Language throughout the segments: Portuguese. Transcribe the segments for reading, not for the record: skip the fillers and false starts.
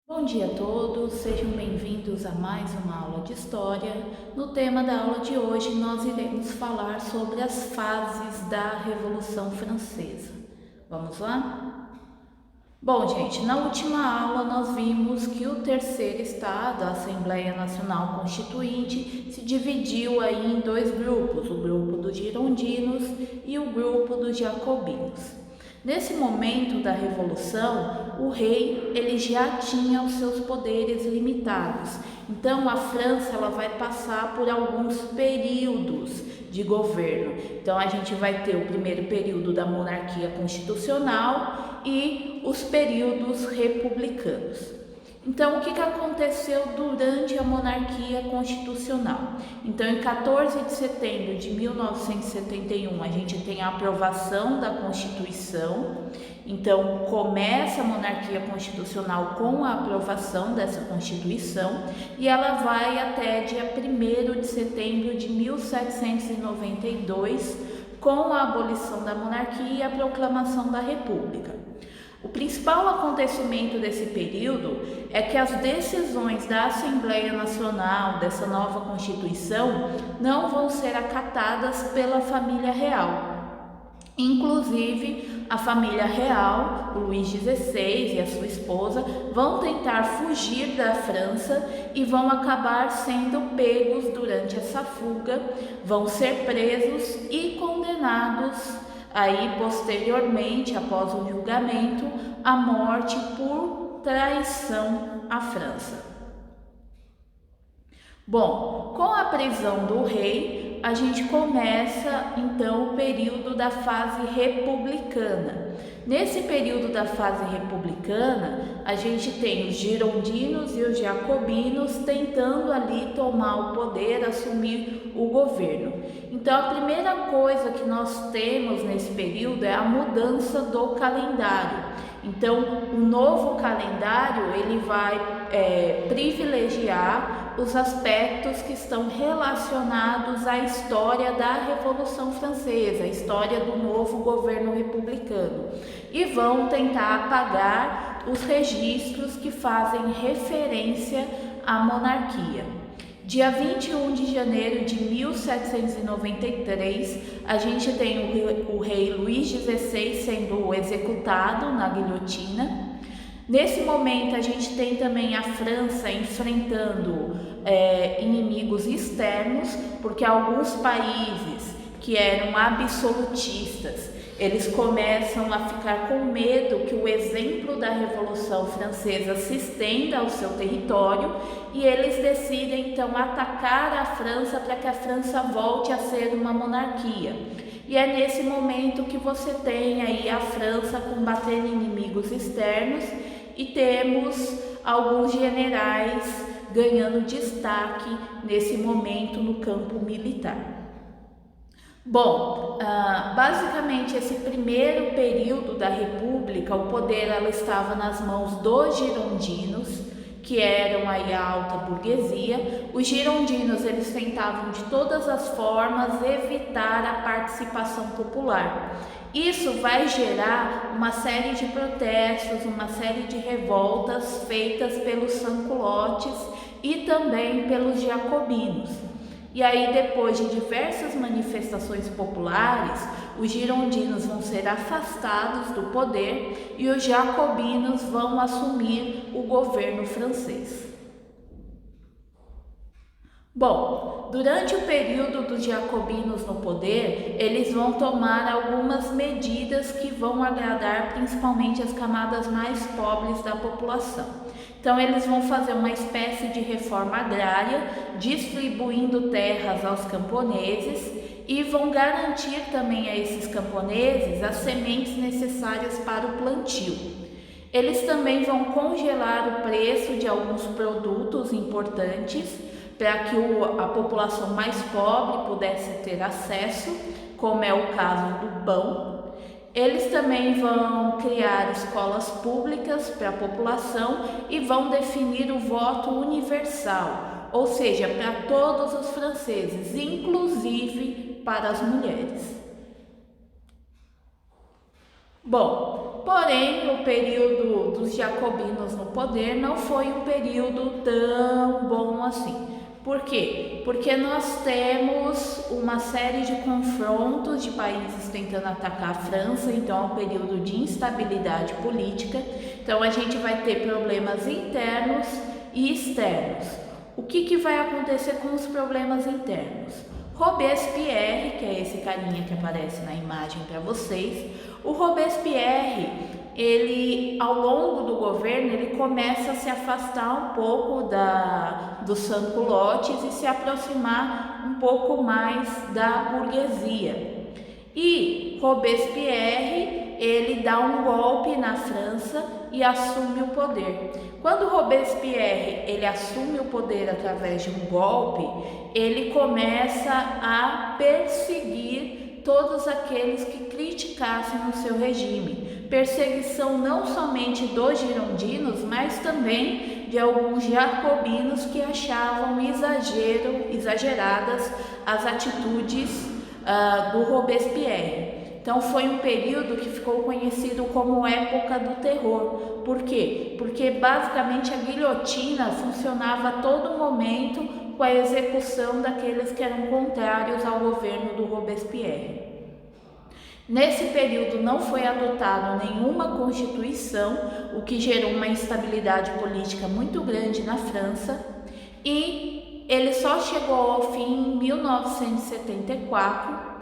Bom dia a todos, sejam bem-vindos a mais uma aula de História. No tema da aula de hoje, nós iremos falar sobre as fases da Revolução Francesa. Vamos lá? Bom, gente, na última aula nós vimos que o terceiro estado, a Assembleia Nacional Constituinte, se dividiu aí em dois grupos, o grupo dos girondinos e o grupo dos jacobinos. Nesse momento da Revolução, o rei ele já tinha os seus poderes limitados. Então, a França ela vai passar por alguns períodos de governo. Então, a gente vai ter o primeiro período da monarquia constitucional e os períodos republicanos. Então, o que aconteceu durante a monarquia constitucional? Então, em 14 de setembro de 1971, a gente tem a aprovação da Constituição. Então, começa a monarquia constitucional com a aprovação dessa Constituição e ela vai até dia 1º de setembro de 1792, com a abolição da monarquia e a proclamação da República. O principal acontecimento desse período é que as decisões da Assembleia Nacional, dessa nova Constituição, não vão ser acatadas pela família real. Inclusive, a família real, o Luís XVI e a sua esposa, vão tentar fugir da França e vão acabar sendo pegos durante essa fuga, vão ser presos e condenados aí posteriormente, após o julgamento, à morte por traição à França. Bom, com a prisão do rei, a gente começa então o período da fase republicana. Nesse período da fase republicana, a gente tem os girondinos e os jacobinos tentando ali tomar o poder, assumir o governo. Então, a primeira coisa que nós temos nesse período é a mudança do calendário. Então, o novo calendário ele vai privilegiar os aspectos que estão relacionados à história da Revolução Francesa, a história do novo governo republicano, e vão tentar apagar os registros que fazem referência à monarquia. Dia 21 de janeiro de 1793, a gente tem o rei Luís XVI sendo executado na guilhotina. Nesse momento, a gente tem também a França enfrentando inimigos externos, porque alguns países que eram absolutistas, eles começam a ficar com medo que o exemplo da Revolução Francesa se estenda ao seu território e eles decidem então atacar a França para que a França volte a ser uma monarquia. E é nesse momento que você tem aí a França combatendo inimigos externos e temos alguns generais ganhando destaque nesse momento no campo militar. Bom, basicamente esse primeiro período da República, o poder ela estava nas mãos dos girondinos, que eram aí a alta burguesia. Os girondinos eles tentavam de todas as formas evitar a participação popular. Isso vai gerar uma série de protestos, uma série de revoltas feitas pelos sans-culottes e também pelos jacobinos. E aí, depois de diversas manifestações populares, os girondinos vão ser afastados do poder e os jacobinos vão assumir o governo francês. Bom, durante o período dos jacobinos no poder, eles vão tomar algumas medidas que vão agradar principalmente as camadas mais pobres da população. Então, eles vão fazer uma espécie de reforma agrária, distribuindo terras aos camponeses e vão garantir também a esses camponeses as sementes necessárias para o plantio. Eles também vão congelar o preço de alguns produtos importantes para que a população mais pobre pudesse ter acesso, como é o caso do pão. Eles também vão criar escolas públicas para a população e vão definir o voto universal, ou seja, para todos os franceses, inclusive para as mulheres. Bom, Porém, o período dos jacobinos no poder não foi um período tão bom assim. Por quê? Porque nós temos uma série de confrontos de países tentando atacar a França, então é um período de instabilidade política. Então a gente vai ter problemas internos e externos. O que vai acontecer com os problemas internos? Robespierre, que é esse carinha que aparece na imagem para vocês, o Robespierre, ele ao longo do governo, ele começa a se afastar um pouco dos sans-culottes e se aproximar um pouco mais da burguesia. E Robespierre, ele dá um golpe na França e assume o poder. Quando Robespierre ele assume o poder através de um golpe, ele começa a perseguir todos aqueles que criticassem o seu regime. Perseguição não somente dos girondinos, mas também de alguns jacobinos que achavam exageradas as atitudes do Robespierre. Então foi um período que ficou conhecido como época do terror. Por quê? Porque basicamente a guilhotina funcionava a todo momento com a execução daqueles que eram contrários ao governo do Robespierre. Nesse período não foi adotado nenhuma constituição, o que gerou uma instabilidade política muito grande na França, e ele só chegou ao fim em 1974,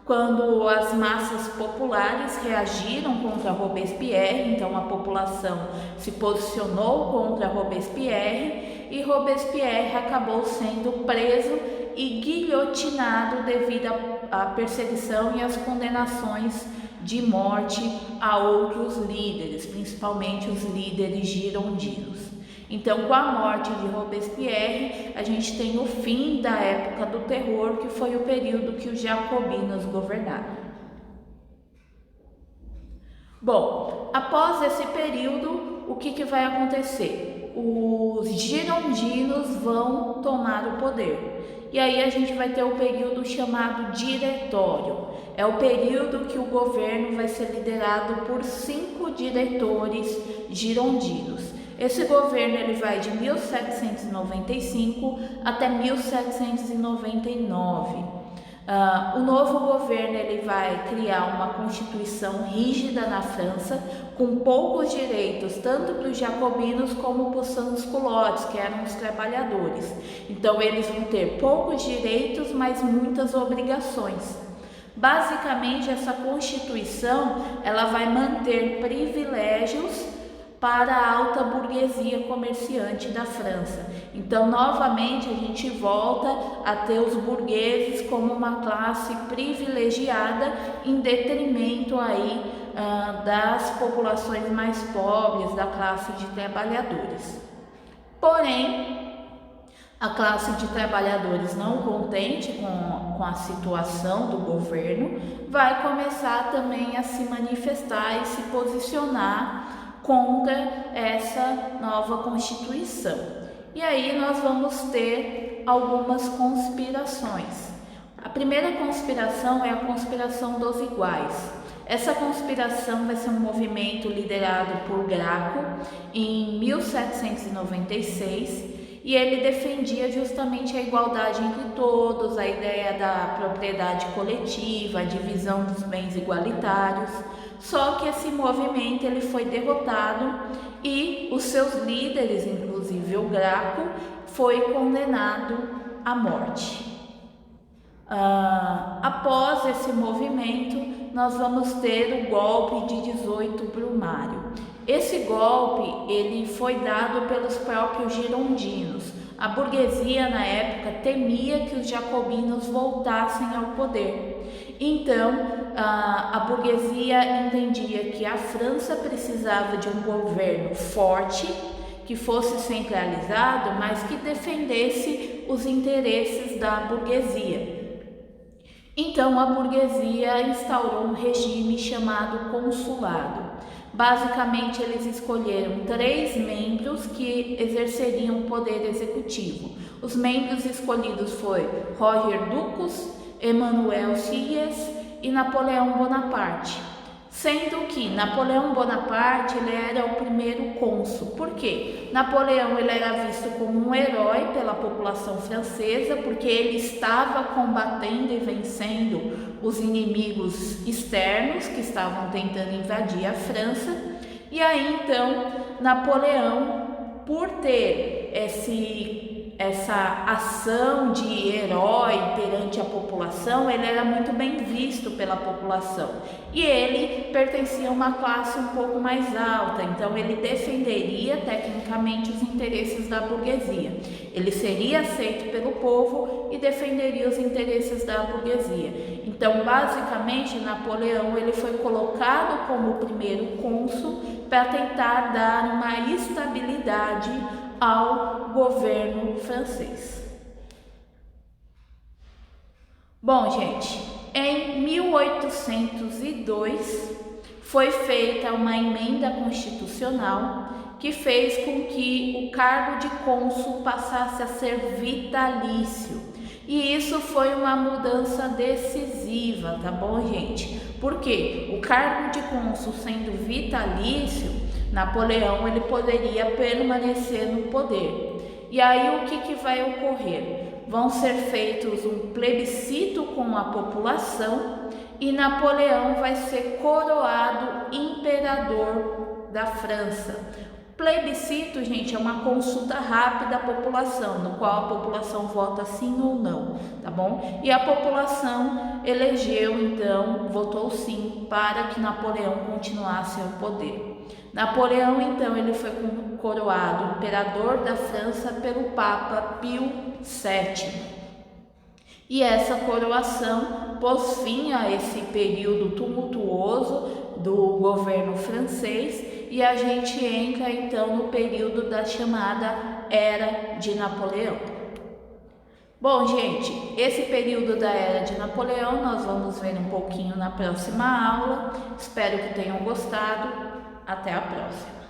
quando as massas populares reagiram contra Robespierre. Então a população se posicionou contra Robespierre e Robespierre acabou sendo preso e guilhotinado devido à perseguição e às condenações de morte a outros líderes, principalmente os líderes girondinos. Então, com a morte de Robespierre, a gente tem o fim da época do terror, que foi o período que os jacobinos governaram. Bom, após esse período, o que vai acontecer? Os girondinos vão tomar o poder. E aí a gente vai ter o período chamado diretório. É o período que o governo vai ser liderado por 5 diretores girondinos. Esse governo ele vai de 1795 até 1799. O novo governo ele vai criar uma constituição rígida na França, com poucos direitos, tanto para os jacobinos como para os sans-culottes, que eram os trabalhadores. Então eles vão ter poucos direitos, mas muitas obrigações. Basicamente, essa constituição ela vai manter privilégios para a alta burguesia comerciante da França. Então, novamente, a gente volta a ter os burgueses como uma classe privilegiada em detrimento aí, das populações mais pobres, da classe de trabalhadores. Porém, a classe de trabalhadores, não contente com a situação do governo, vai começar também a se manifestar e se posicionar contra essa nova Constituição. E aí nós vamos ter algumas conspirações. A primeira conspiração é a conspiração dos iguais. Essa conspiração vai ser um movimento liderado por Graco em 1796, e ele defendia justamente a igualdade entre todos, a ideia da propriedade coletiva, a divisão dos bens igualitários. Só que esse movimento ele foi derrotado e os seus líderes, inclusive o Graco, foi condenado à morte. Após esse movimento, nós vamos ter o golpe de 18 Brumário. Esse golpe ele foi dado pelos próprios girondinos. A burguesia na época temia que os jacobinos voltassem ao poder. Então, a burguesia entendia que a França precisava de um governo forte, que fosse centralizado, mas que defendesse os interesses da burguesia. Então, a burguesia instaurou um regime chamado consulado. Basicamente, eles escolheram 3 membros que exerceriam o poder executivo. Os membros escolhidos foram Roger Ducos, Emmanuel Sieyès e Napoleão Bonaparte. Sendo que Napoleão Bonaparte ele era o primeiro cônsul. Por quê? Napoleão ele era visto como um herói pela população francesa, porque ele estava combatendo e vencendo os inimigos externos que estavam tentando invadir a França. E aí então Napoleão, por ter essa ação de herói perante a população, ele era muito bem visto pela população e ele pertencia a uma classe um pouco mais alta, então ele defenderia tecnicamente os interesses da burguesia. Ele seria aceito pelo povo e defenderia os interesses da burguesia. Então, basicamente, Napoleão ele foi colocado como o primeiro cônsul para tentar dar uma estabilidade ao governo francês. Bom, gente, em 1802 foi feita uma emenda constitucional que fez com que o cargo de cônsul passasse a ser vitalício. E isso foi uma mudança decisiva, tá bom, gente? Porque o cargo de cônsul sendo vitalício, Napoleão ele poderia permanecer no poder. E aí o que vai ocorrer? Vão ser feitos um plebiscito com a população e Napoleão vai ser coroado imperador da França. Plebiscito, gente, é uma consulta rápida à população, no qual a população vota sim ou não, tá bom? E a população elegeu, então, votou sim para que Napoleão continuasse ao poder. Napoleão, então, ele foi coroado imperador da França pelo Papa Pio VII. E essa coroação pôs fim a esse período tumultuoso do governo francês e a gente entra então no período da chamada Era de Napoleão. Bom, gente, esse período da Era de Napoleão nós vamos ver um pouquinho na próxima aula. Espero que tenham gostado. Até a próxima.